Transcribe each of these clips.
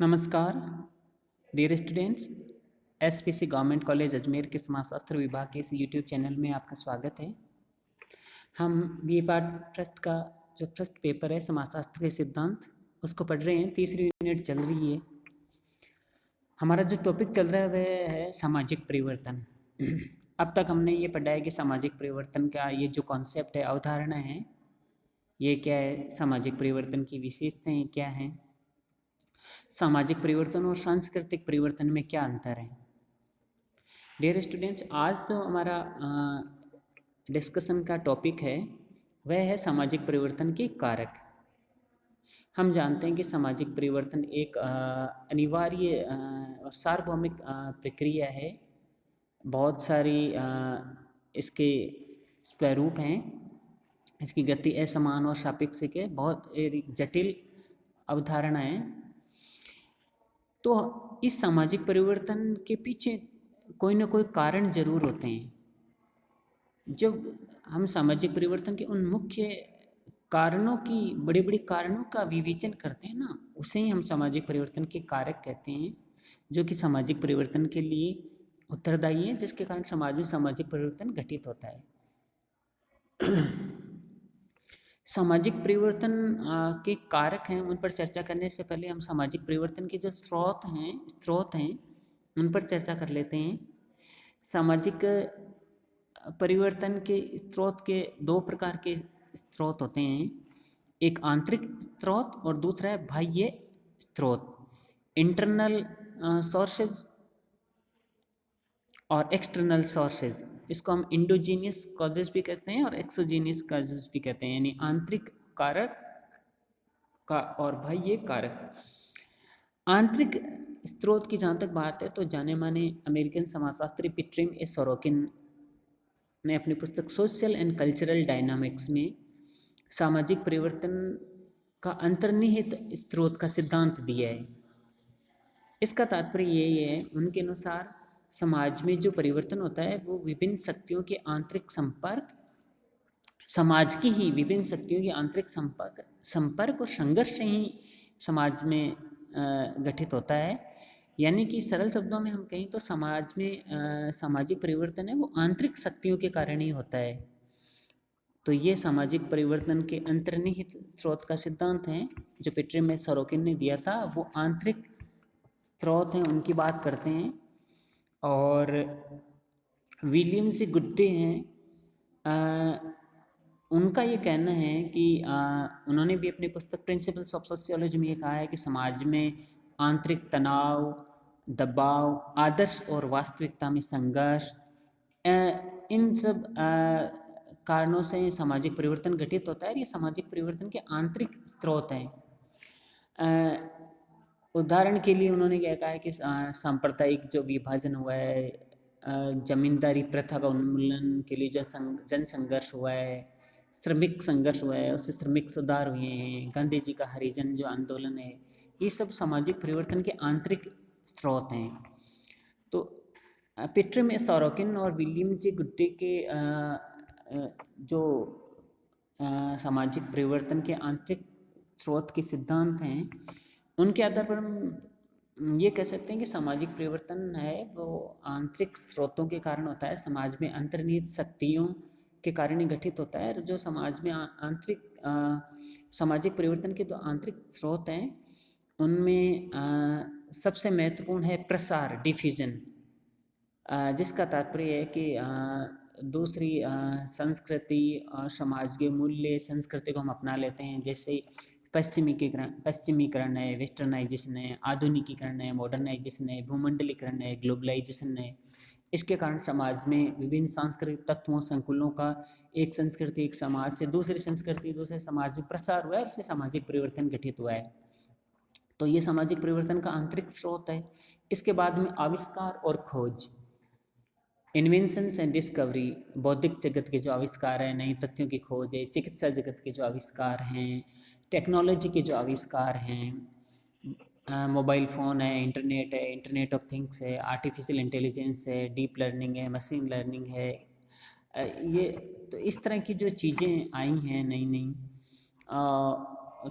नमस्कार dear students. SPC government college Ajmer के समाजशास्त्र विभाग के इस यूट्यूब चैनल में आपका स्वागत है। हम बीए पार्ट ट्रस्ट का जो फर्स्ट पेपर है समाजशास्त्र के सिद्धांत उसको पढ़ रहे हैं। तीसरी यूनिट चल रही है। हमारा जो टॉपिक चल रहा है वह है सामाजिक परिवर्तन। अब तक हमने ये पढ़ा है कि सामाजिक परिवर्तन का ये जो कॉन्सेप्ट है, अवधारणा है, ये क्या है, सामाजिक परिवर्तन की विशेषताएं क्या हैं, सामाजिक परिवर्तन और सांस्कृतिक परिवर्तन में क्या अंतर है। डियर स्टूडेंट्स, आज तो हमारा डिस्कशन का टॉपिक है वह है सामाजिक परिवर्तन के कारक। हम जानते हैं कि सामाजिक परिवर्तन एक अनिवार्य और सार्वभौमिक प्रक्रिया है। बहुत सारी इसके स्वरूप हैं। इसकी गति असमान और सापेक्षिक है। बहुत जटिल अवधारणा है। तो इस सामाजिक परिवर्तन के पीछे कोई ना कोई कारण जरूर होते हैं। जब हम सामाजिक परिवर्तन के उन मुख्य कारणों की बड़े बड़े कारणों का विवेचन करते हैं ना, उसे ही हम सामाजिक परिवर्तन के कारक कहते हैं, जो कि सामाजिक परिवर्तन के लिए उत्तरदायी है, जिसके कारण समाज में सामाजिक परिवर्तन घटित होता है। सामाजिक परिवर्तन के कारक हैं, उन पर चर्चा करने से पहले हम सामाजिक परिवर्तन के जो स्रोत हैं उन पर चर्चा कर लेते हैं। सामाजिक परिवर्तन के स्रोत के दो प्रकार के स्रोत होते हैं। एक आंतरिक स्रोत और दूसरा है बाह्य स्रोत, इंटरनल सोर्सेज और एक्सटर्नल सोर्सेज। इसको हम इंडोजीनियस कॉजेज भी कहते हैं और एक्सोजीनियस कॉजेज भी कहते हैं, यानी आंतरिक कारक का और बाह्य कारक। आंतरिक स्रोत की जहाँ तक बात है तो जाने माने अमेरिकन समाजशास्त्री पीटर ए सोरोकिन ने अपनी पुस्तक सोशल एंड कल्चरल डायनामिक्स में सामाजिक परिवर्तन का अंतर्निहित स्रोत का सिद्धांत दिया है। इसका तात्पर्य ये है, उनके अनुसार समाज में जो परिवर्तन होता है वो विभिन्न शक्तियों के आंतरिक संपर्क, समाज की ही विभिन्न शक्तियों के आंतरिक संपर्क और संघर्ष से ही समाज में गठित होता है। यानी कि सरल शब्दों में हम कहें तो समाज में सामाजिक परिवर्तन है वो आंतरिक शक्तियों के कारण ही होता है। तो ये सामाजिक परिवर्तन के अंतर्निहित स्रोत का सिद्धांत है जो पीटर ए सोरोकिन ने दिया था। वो आंतरिक स्रोत हैं, उनकी बात करते हैं। और विलियम सी गुड्डे हैं, उनका ये कहना है कि उन्होंने भी अपनी पुस्तक प्रिंसिपल्स ऑफ सोशियोलॉजी में ये कहा है कि समाज में आंतरिक तनाव, दबाव, आदर्श और वास्तविकता में संघर्ष, इन सब कारणों से सामाजिक परिवर्तन घटित होता है। ये सामाजिक परिवर्तन के आंतरिक स्रोत हैं। उदाहरण के लिए उन्होंने क्या कहा है कि सांप्रदायिक जो विभाजन हुआ है, जमींदारी प्रथा का उन्मूलन के लिए जो जन संघर्ष हुआ है, श्रमिक संघर्ष हुआ है, उससे श्रमिक सुधार हुए हैं, गांधी जी का हरिजन जो आंदोलन है, ये सब सामाजिक परिवर्तन के आंतरिक स्रोत हैं। तो पीटर ए सोरोकिन और विलियम जी गुड्डे के जो सामाजिक परिवर्तन के आंतरिक स्रोत के सिद्धांत हैं, उनके आधार पर हम ये कह सकते हैं कि सामाजिक परिवर्तन है वो आंतरिक स्रोतों के कारण होता है, समाज में अंतर्निहित शक्तियों के कारण ही घटित होता है। जो समाज में आंतरिक सामाजिक परिवर्तन के जो आंतरिक स्रोत हैं उनमें सबसे महत्वपूर्ण है प्रसार, डिफ्यूजन, जिसका तात्पर्य है कि दूसरी संस्कृति और समाज के मूल्य संस्कृति को हम अपना लेते हैं। जैसे पश्चिमीकरण है, वेस्टर्नाइजेशन है, आधुनिकीकरण है, मॉडर्नाइजेशन है, भूमंडलीकरण है, ग्लोबलाइजेशन है। इसके कारण समाज में विभिन्न सांस्कृतिक तत्वों, संकुलों का एक संस्कृति, एक समाज से दूसरी संस्कृति, दूसरे समाज में प्रसार हुआ है और उससे सामाजिक परिवर्तन घटित हुआ है। तो ये सामाजिक परिवर्तन का आंतरिक स्रोत है। इसके बाद में आविष्कार और खोज, इन्वेंशंस एंड डिस्कवरी, बौद्धिक जगत के जो आविष्कार हैं, नए तथ्यों की खोज है, चिकित्सा जगत के जो आविष्कार हैं, टेक्नोलॉजी के जो आविष्कार हैं, मोबाइल फ़ोन है, इंटरनेट ऑफ थिंग्स है, आर्टिफिशियल इंटेलिजेंस है, डीप लर्निंग है, मशीन लर्निंग है, ये तो इस तरह की जो चीज़ें आई हैं नई नई,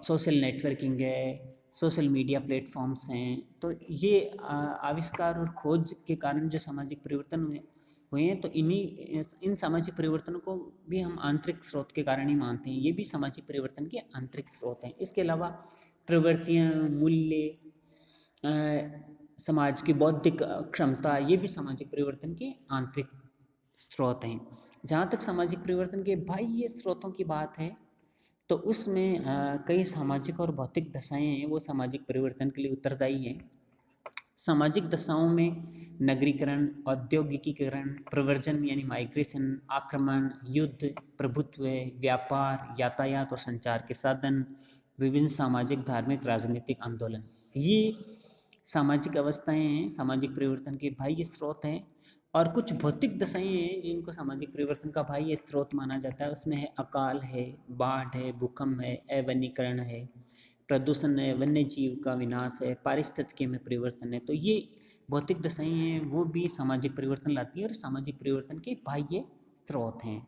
सोशल नेटवर्किंग है, सोशल मीडिया प्लेटफॉर्म्स हैं। तो ये आविष्कार और खोज के कारण जो सामाजिक परिवर्तन हुए हैं, तो इन सामाजिक परिवर्तनों को भी हम आंतरिक स्रोत के कारण ही मानते हैं। ये भी सामाजिक परिवर्तन के आंतरिक स्रोत हैं। इसके अलावा प्रवृत्तियाँ, मूल्य, समाज की बौद्धिक क्षमता, ये भी सामाजिक परिवर्तन के आंतरिक स्रोत हैं। जहाँ तक सामाजिक परिवर्तन के बाह्य स्रोतों की बात है, तो उसमें कई सामाजिक और भौतिक दशाएं हैं, वो सामाजिक परिवर्तन के लिए उत्तरदायी हैं। सामाजिक दशाओं में नगरीकरण, औद्योगिकीकरण, प्रव्रजन यानी माइग्रेशन, आक्रमण, युद्ध, प्रभुत्व, व्यापार, यातायात और संचार के साधन, विभिन्न सामाजिक, धार्मिक, राजनीतिक आंदोलन, ये सामाजिक अवस्थाएं हैं, सामाजिक परिवर्तन के बाह्य स्रोत हैं। और कुछ भौतिक दशाएं हैं जिनको सामाजिक परिवर्तन का बाह्य स्रोत माना जाता है। उसमें है अकाल है, बाढ़ है, भूकंप है, अवनीकरण है, प्रदूषण है, वन्य जीव का विनाश है, पारिस्थितिकी में परिवर्तन है। तो ये भौतिक दशाएं हैं, वो भी सामाजिक परिवर्तन लाती है और सामाजिक परिवर्तन के बाह्य स्रोत हैं।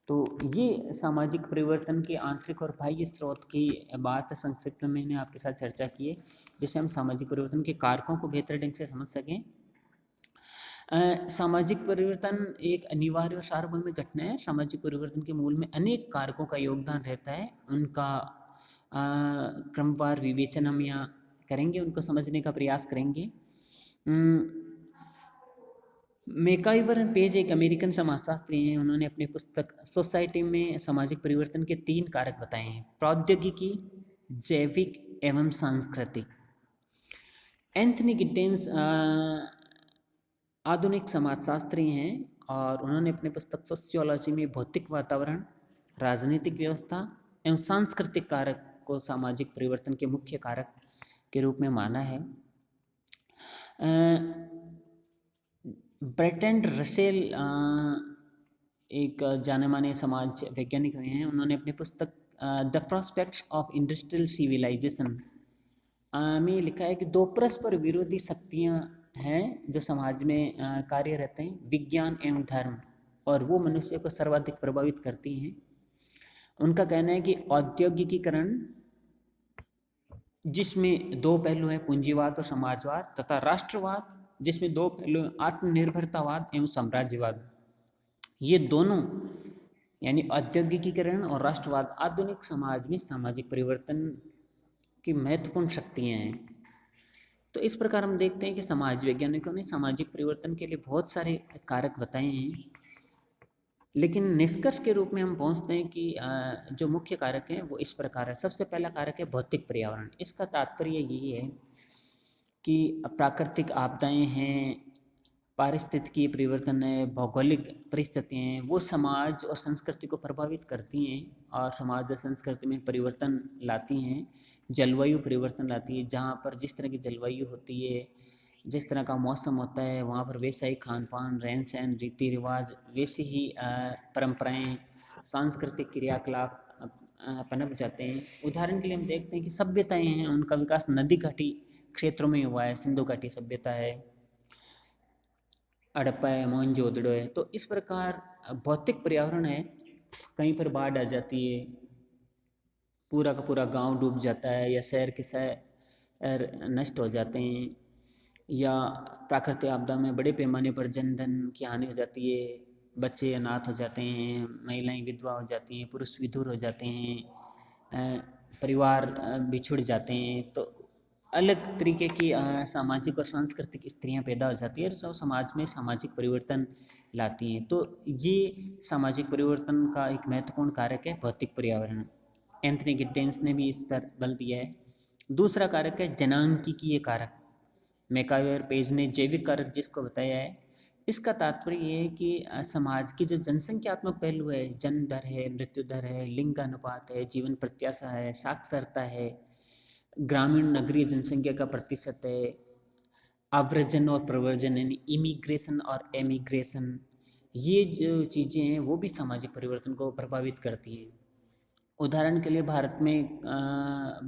तो ये सामाजिक परिवर्तन के आंतरिक और बाह्य स्रोत की बात संक्षिप्त में मैंने आपके साथ चर्चा की है, जिससे हम सामाजिक परिवर्तन के कारकों को बेहतर ढंग से समझ सकें। सामाजिक परिवर्तन एक अनिवार्य और सार्वभौमिक घटना है। सामाजिक परिवर्तन के मूल में अनेक कारकों का योगदान रहता है। उनका क्रमवार विवेचन हम यहाँ करेंगे, उनको समझने का प्रयास करेंगे। मैकाइवर पेज एक अमेरिकन समाजशास्त्री हैं। उन्होंने अपनी पुस्तक सोसाइटी में सामाजिक परिवर्तन के 3 कारक बताए हैं: प्रौद्योगिकी, जैविक एवं सांस्कृतिक। एंथनी गिड्डेंस आधुनिक समाजशास्त्री हैं और उन्होंने अपनी पुस्तक सोशियोलॉजी में भौतिक वातावरण, राजनीतिक व्यवस्था एवं सांस्कृतिक कारक को सामाजिक परिवर्तन के मुख्य कारक के रूप में माना है। बर्ट्रैंड रसेल एक जाने माने समाज वैज्ञानिक हुए हैं। उन्होंने अपनी पुस्तक the prospects of industrial civilisation में लिखा है कि 2 परस्पर विरोधी शक्तियाँ हैं जो समाज में कार्यरत हैं, विज्ञान एवं धर्म, और वो मनुष्य को सर्वाधिक प्रभावित करती हैं। उनका कहना है कि औद्योगिकीकरण, जिसमें 2 पहलू हैं, पूंजीवाद और समाजवाद, तथा राष्ट्रवाद, जिसमें 2 पहलू हैं, आत्मनिर्भरतावाद एवं साम्राज्यवाद। ये दोनों यानी औद्योगिकीकरण और राष्ट्रवाद आधुनिक समाज में सामाजिक परिवर्तन की महत्वपूर्ण शक्तियाँ हैं। तो इस प्रकार हम देखते हैं कि समाज वैज्ञानिकों ने सामाजिक परिवर्तन के लिए बहुत सारे कारक बताए हैं, लेकिन निष्कर्ष के रूप में हम पहुंचते हैं कि जो मुख्य कारक हैं वो इस प्रकार है। सबसे पहला कारक है भौतिक पर्यावरण। इसका तात्पर्य यही है कि प्राकृतिक आपदाएं हैं, पारिस्थितिकी परिवर्तन है, भौगोलिक परिस्थितियाँ हैं, वो समाज और संस्कृति को प्रभावित करती हैं और समाज और संस्कृति में परिवर्तन लाती हैं। जलवायु परिवर्तन लाती है। जहाँ पर जिस तरह की जलवायु होती है, जिस तरह का मौसम होता है, वहाँ पर वैसा ही खान पान, रहन सहन, रीति रिवाज, वैसी ही परंपराएं, सांस्कृतिक क्रियाकलाप पनप जाते हैं। उदाहरण के लिए हम देखते हैं कि सभ्यताएं हैं, उनका विकास नदी घाटी क्षेत्रों में हुआ है। सिंधु घाटी सभ्यता है, हड़प्पा है, मोहनजोदड़ो है। तो इस प्रकार भौतिक पर्यावरण है, कहीं पर बाढ़ आ जाती है, पूरा का पूरा गांव डूब जाता है, या शहर के शहर नष्ट हो जाते हैं, या प्राकृतिक आपदा में बड़े पैमाने पर जनधन की हानि हो जाती है, बच्चे अनाथ हो जाते हैं, महिलाएं विधवा हो जाती हैं, पुरुष विधुर हो जाते हैं, परिवार बिछुड़ जाते हैं। तो अलग तरीके की सामाजिक और सांस्कृतिक स्थितियाँ पैदा हो जाती है जो समाज में सामाजिक परिवर्तन लाती हैं। तो ये सामाजिक परिवर्तन का एक महत्वपूर्ण कारक है भौतिक पर्यावरण। एंथनी गिड्डेंस ने भी इस पर बल दिया है। दूसरा कारक है जनांकीय कारक। मैकाइवर पेज ने जैविक कारक जिसको बताया है, इसका तात्पर्य ये है कि समाज की जो जनसंख्यात्मक पहलू है, जन्म दर है, मृत्यु दर है, लिंग अनुपात है, जीवन प्रत्याशा है, साक्षरता है, ग्रामीण नगरीय जनसंख्या का प्रतिशत है, आव्रजन और प्रव्रजन यानी इमिग्रेशन और एमिग्रेशन, ये जो चीज़ें हैं वो भी सामाजिक परिवर्तन को प्रभावित करती हैं। उदाहरण के लिए भारत में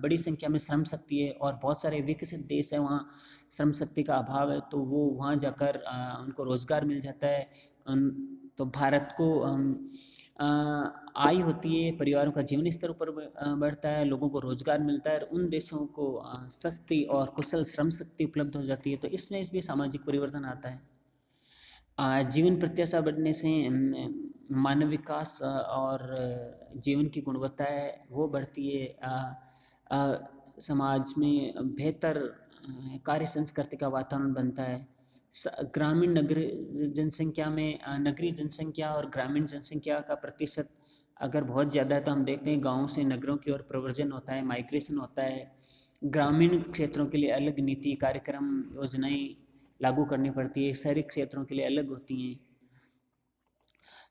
बड़ी संख्या में श्रम शक्ति है और बहुत सारे विकसित देश हैं, वहाँ श्रम शक्ति का अभाव है, तो वो वहाँ जाकर उनको रोज़गार मिल जाता है। तो भारत को आय होती है, परिवारों का जीवन स्तर ऊपर बढ़ता है, लोगों को रोजगार मिलता है और उन देशों को सस्ती और कुशल श्रम शक्ति उपलब्ध हो जाती है। तो इसमें भी सामाजिक परिवर्तन आता है। जीवन प्रत्याशा बढ़ने से मानव विकास और जीवन की गुणवत्ता है वो बढ़ती है। समाज में बेहतर कार्य संस्कृति का वातावरण बनता है। ग्रामीण नगरीय जनसंख्या में नगरीय जनसंख्या और ग्रामीण जनसंख्या का प्रतिशत अगर बहुत ज़्यादा है तो हम देखते हैं गाँव से नगरों की ओर प्रवर्जन होता है, माइग्रेशन होता है। ग्रामीण क्षेत्रों के लिए अलग नीति, कार्यक्रम, योजनाएं लागू करनी पड़ती है, शहरी क्षेत्रों के लिए अलग होती हैं।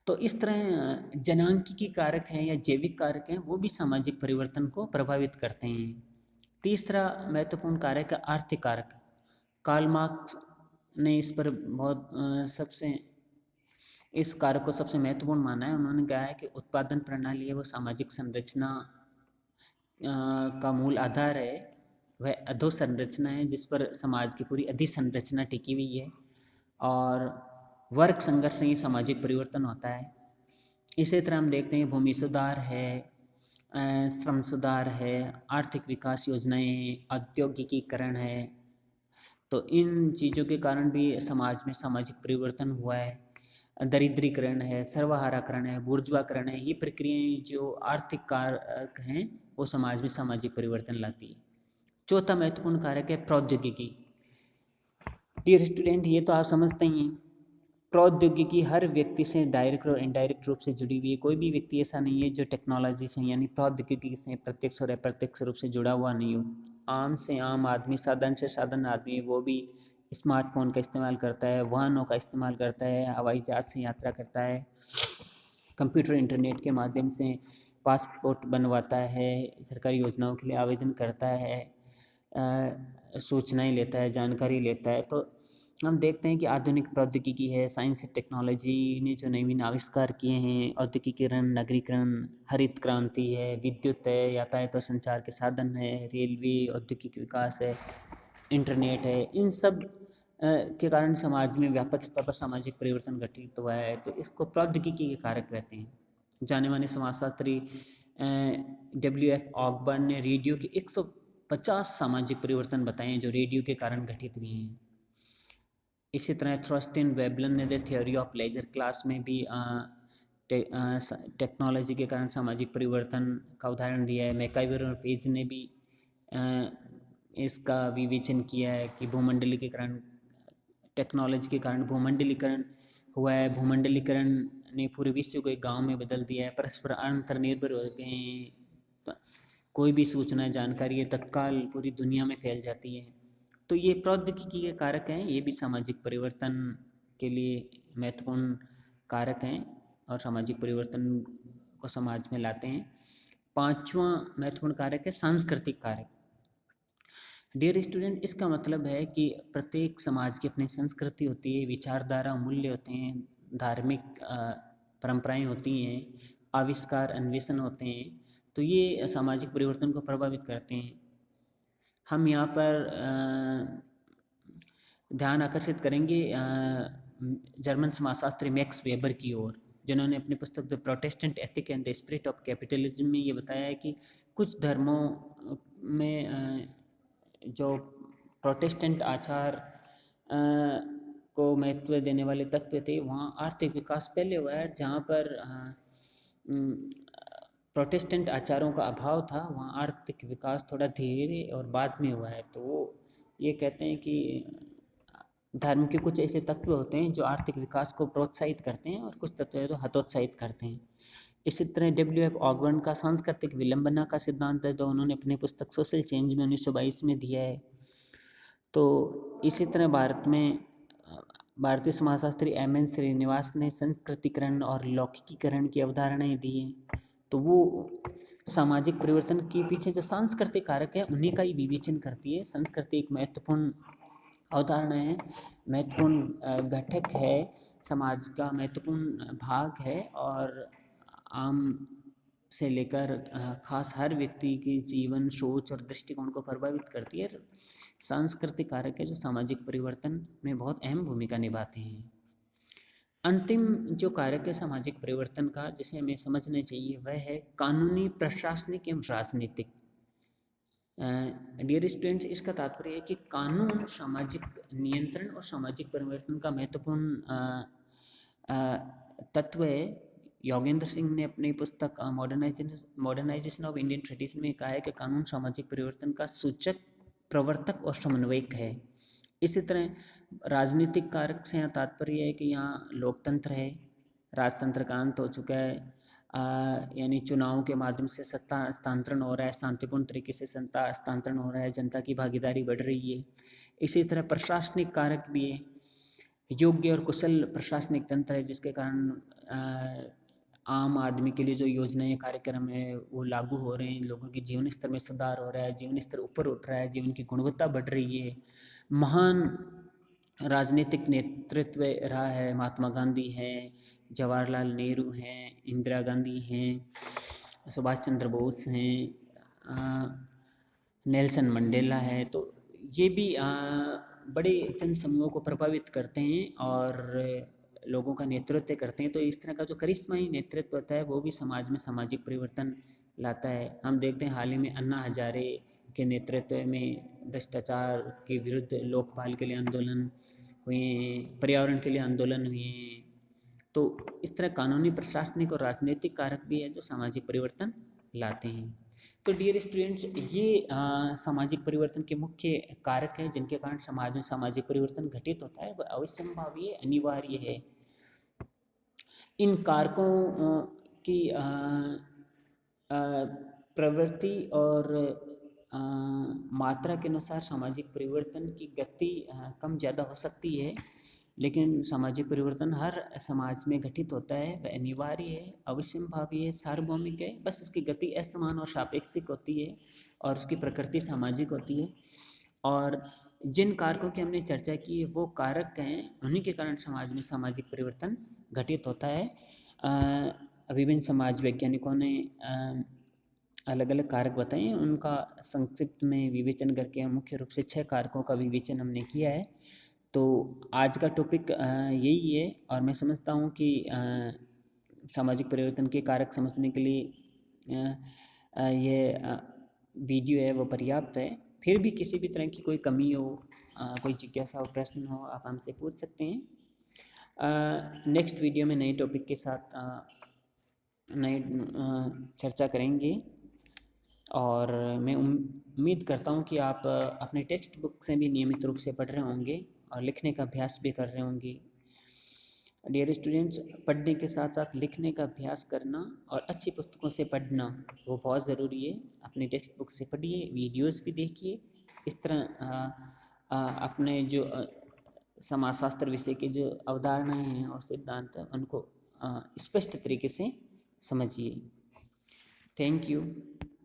तो इस तरह जनांकीय कारक हैं या जैविक कारक हैं, वो भी सामाजिक परिवर्तन को प्रभावित करते हैं। तीसरा महत्वपूर्ण कारक है आर्थिक कारक। कार्ल मार्क्स ने इस पर बहुत इस कारक को सबसे महत्वपूर्ण माना है। उन्होंने कहा है कि उत्पादन प्रणाली है वो सामाजिक संरचना का मूल आधार है, वह अधोसंरचना है जिस पर समाज की पूरी अधिसंरचना टिकी हुई है, और वर्ग संघर्ष से ही सामाजिक परिवर्तन होता है। इसी तरह हम देखते हैं भूमि सुधार है, श्रम सुधार है, आर्थिक विकास योजनाएं, औद्योगिकीकरण है। तो इन चीज़ों के कारण भी समाज में सामाजिक परिवर्तन हुआ है। दरिद्रीकरण है, सर्वहाराकरण है, बुर्जुआकरण है, ये प्रक्रियाएं जो आर्थिक कारक हैं वो समाज में सामाजिक परिवर्तन लाती है। चौथा महत्वपूर्ण कारक है प्रौद्योगिकी। डियर स्टूडेंट, ये तो आप समझते ही हैं, प्रौद्योगिकी हर व्यक्ति से डायरेक्ट और इनडायरेक्ट रूप से जुड़ी हुई है। कोई भी व्यक्ति ऐसा नहीं है जो टेक्नोलॉजी से यानी प्रौद्योगिकी से प्रत्यक्ष और अप्रत्यक्ष रूप से जुड़ा हुआ नहीं हो। आम से आम आदमी, साधारण से साधारण आदमी, वो भी स्मार्टफोन का इस्तेमाल करता है, वाहनों का इस्तेमाल करता है, हवाई जहाज से यात्रा करता है, कंप्यूटर इंटरनेट के माध्यम से पासपोर्ट बनवाता है, सरकारी योजनाओं के लिए आवेदन करता है, सूचनाएं लेता है, जानकारी लेता है। तो हम देखते हैं कि आधुनिक प्रौद्योगिकी है, साइंस एंड टेक्नोलॉजी ने जो नवीन आविष्कार किए हैं, औद्योगिकीकरण, नगरीकरण, हरित क्रांति है, विद्युत है, यातायात और संचार के साधन है, रेलवे, औद्योगिक विकास है, इंटरनेट है, इन सब के कारण समाज में व्यापक स्तर पर सामाजिक परिवर्तन घटित हुआ है। तो इसको प्रौद्योगिकी के कारक कहते हैं। जाने माने समाजशास्त्री WF ऑकबर्न ने रेडियो के 150 सामाजिक परिवर्तन बताए हैं जो रेडियो के कारण घटित हुए हैं। इसी तरह थ्रस्टिन वेबलन ने the theory of leisure class में भी टेक्नोलॉजी के कारण सामाजिक परिवर्तन का उदाहरण दिया है। मैकाइवर और पेज ने भी इसका विवेचन किया है कि भूमंडलीकरण, टेक्नोलॉजी के कारण भूमंडलीकरण हुआ है। भूमंडलीकरण ने पूरे विश्व को एक गांव में बदल दिया है। परस्पर अंतर्निर्भर हो गए हैं, कोई भी सूचना, जानकारी तत्काल पूरी दुनिया में फैल जाती है। तो ये प्रौद्योगिकी के कारक हैं, ये भी सामाजिक परिवर्तन के लिए महत्वपूर्ण कारक हैं और सामाजिक परिवर्तन को समाज में लाते हैं। पांचवा महत्वपूर्ण कारक है सांस्कृतिक कारक। डियर स्टूडेंट, इसका मतलब है कि प्रत्येक समाज की अपनी संस्कृति होती है, विचारधारा, मूल्य होते हैं, धार्मिक परंपराएं होती हैं, आविष्कार, अन्वेषण होते हैं। तो ये सामाजिक परिवर्तन को प्रभावित करते हैं। हम यहाँ पर ध्यान आकर्षित करेंगे जर्मन समाजशास्त्री मैक्स वेबर की ओर, जिन्होंने अपनी पुस्तक the Protestant ethic and the spirit of capitalism में ये बताया है कि कुछ धर्मों में जो प्रोटेस्टेंट आचार को महत्व देने वाले तत्व थे, वहाँ आर्थिक विकास पहले हुआ है। जहाँ पर प्रोटेस्टेंट आचारों का अभाव था, वहाँ आर्थिक विकास थोड़ा धीरे और बाद में हुआ है। तो वो ये कहते हैं कि धर्म के कुछ ऐसे तत्व होते हैं जो आर्थिक विकास को प्रोत्साहित करते हैं और कुछ तत्व है जो हतोत्साहित करते हैं। इसी तरह WF ऑकबर्न का सांस्कृतिक विलंबना का सिद्धांत है, जो उन्होंने अपनी पुस्तक सोशल चेंज में 1922 में दिया है। तो इसी तरह भारतीय समाजशास्त्री MN श्रीनिवास ने संस्कृतिकरण और लौकिकीकरण की अवधारणाएं दी हैं। तो वो सामाजिक परिवर्तन के पीछे जो सांस्कृतिक कारक है उन्हीं का ही विवेचन करती है। संस्कृति एक महत्वपूर्ण अवधारणा है, महत्वपूर्ण घटक है, समाज का महत्वपूर्ण भाग है और आम से लेकर खास हर व्यक्ति की जीवन, सोच और दृष्टिकोण को प्रभावित करती है। सांस्कृतिक कारक है जो सामाजिक परिवर्तन में बहुत अहम भूमिका निभाते हैं। अंतिम जो कारक है सामाजिक परिवर्तन का जिसे हमें समझना चाहिए वह है कानूनी, प्रशासनिक एवं राजनीतिक। डियर स्टूडेंट्स, इसका तात्पर्य है कि कानून सामाजिक नियंत्रण और सामाजिक परिवर्तन का महत्वपूर्ण तत्व है। योगेंद्र सिंह ने अपनी पुस्तक मॉडर्नाइजेशन ऑफ इंडियन ट्रेडिशन में कहा है कि कानून सामाजिक परिवर्तन का सूचक, प्रवर्तक और समन्वयक है। इसी तरह राजनीतिक कारक से यहाँ तात्पर्य है कि यहाँ लोकतंत्र है, राजतंत्र का अंत हो चुका है, यानी चुनाव के माध्यम से सत्ता हस्तांतरण हो रहा है, शांतिपूर्ण तरीके से सत्ता हस्तांतरण हो रहा है, जनता की भागीदारी बढ़ रही है। इसी तरह प्रशासनिक कारक भी है, योग्य और कुशल प्रशासनिक तंत्र है जिसके कारण आम आदमी के लिए जो योजनाएं कार्यक्रम है वो लागू हो रहे हैं, लोगों के जीवन स्तर में सुधार हो रहा है, जीवन स्तर ऊपर उठ रहा है, जीवन की गुणवत्ता बढ़ रही है। महान राजनीतिक नेतृत्व रहा है, महात्मा गांधी हैं, जवाहरलाल नेहरू हैं, इंदिरा गांधी हैं, सुभाष चंद्र बोस हैं, नेल्सन मंडेला है। तो ये भी बड़े जन समूहों को प्रभावित करते हैं और लोगों का नेतृत्व करते हैं। तो इस तरह का जो करिश्माई नेतृत्व होता है वो भी समाज में सामाजिक परिवर्तन लाता है। हम देखते हैं हाल ही में अन्ना हजारे के नेतृत्व में भ्रष्टाचार के विरुद्ध लोकपाल के लिए आंदोलन हुए, पर्यावरण के लिए आंदोलन हुए। तो इस तरह कानूनी, प्रशासनिक और राजनीतिक कारक भी है जो सामाजिक परिवर्तन लाते हैं। तो डियर स्टूडेंट्स, ये सामाजिक परिवर्तन के मुख्य कारक हैं जिनके कारण समाज में सामाजिक परिवर्तन घटित होता है, वह अवश्यंभावी, अनिवार्य है। इन कारकों की प्रवृत्ति और मात्रा के अनुसार सामाजिक परिवर्तन की गति कम ज़्यादा हो सकती है, लेकिन सामाजिक परिवर्तन हर समाज में घटित होता है, वह अनिवार्य है, अवश्यंभावी है, सार्वभौमिक है। बस उसकी गति असमान और सापेक्षिक होती है और उसकी प्रकृति सामाजिक होती है। और जिन कारकों की हमने चर्चा की है वो कारक हैं, उन्हीं के कारण समाज में सामाजिक परिवर्तन घटित होता है। विभिन्न समाज वैज्ञानिकों ने अलग अलग कारक बताए हैं, उनका संक्षिप्त में विवेचन करके मुख्य रूप से 6 कारकों का विवेचन हमने किया है। तो आज का टॉपिक यही है और मैं समझता हूँ कि सामाजिक परिवर्तन के कारक समझने के लिए ये वीडियो है वो पर्याप्त है। फिर भी किसी भी तरह की कोई कमी हो, कोई जिज्ञासा हो, प्रश्न हो, आप हमसे पूछ सकते हैं। नेक्स्ट वीडियो में नए टॉपिक के साथ नए चर्चा करेंगे और मैं उम्मीद करता हूँ कि आप अपने टेक्स्ट बुक से भी नियमित रूप से पढ़ रहे होंगे और लिखने का अभ्यास भी कर रहे होंगे। डियर स्टूडेंट्स, पढ़ने के साथ साथ लिखने का अभ्यास करना और अच्छी पुस्तकों से पढ़ना वो बहुत ज़रूरी है। अपनी टेक्स्ट बुक से पढ़िए, वीडियोस भी देखिए। इस तरह अपने जो समाजशास्त्र विषय के जो अवधारणाएं हैं और सिद्धांत हैं उनको स्पष्ट तरीके से समझिए। Thank you.